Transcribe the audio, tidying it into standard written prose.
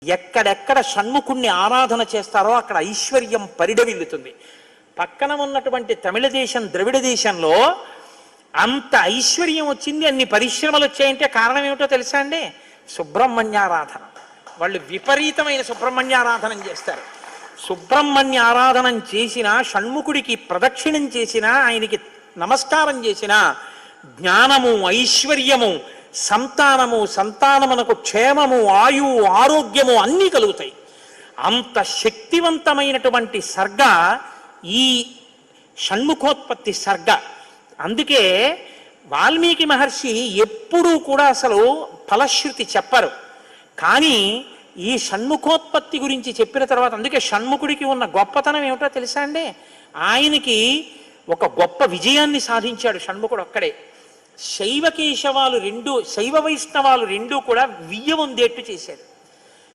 ఎక్కడెక్కడ షణ్ముఖుణ్ణి ఆరాధన చేస్తారో అక్కడ ఐశ్వర్యం పరిడవిల్లుతుంది. పక్కన ఉన్నటువంటి తమిళ దేశం, ద్రవిడ దేశంలో అంత ఐశ్వర్యం వచ్చింది, అన్ని పరిశ్రమలు వచ్చాయంటే కారణం ఏమిటో తెలుసా అండి? సుబ్రహ్మణ్యారాధన. వాళ్ళు విపరీతమైన సుబ్రహ్మణ్యారాధన చేస్తారు. సుబ్రహ్మణ్య ఆరాధనం చేసినా, షణ్ముఖుడికి ప్రదక్షిణం చేసినా, ఆయనకి నమస్కారం చేసినా జ్ఞానము, ఐశ్వర్యము, సంతానమునకు క్షేమము, ఆయువు, ఆరోగ్యము అన్నీ కలుగుతాయి. అంత శక్తివంతమైనటువంటి సర్గ ఈ షణ్ముఖోత్పత్తి సర్గ. అందుకే వాల్మీకి మహర్షి ఎప్పుడూ కూడా అసలు ఫలశ్రుతి చెప్పరు. కానీ ఈ షణ్ముఖోత్పత్తి గురించి చెప్పిన తర్వాత, అందుకే షణ్ముఖుడికి ఉన్న గొప్పతనం ఏమిటో తెలుసా అండి? ఆయనకి ఒక గొప్ప విజయాన్ని సాధించాడు షణ్ముఖుడు ఒక్కడే. శైవ వైష్ణవాలు రెండూ కూడా వియ్య వందేట్టు చేశాడు.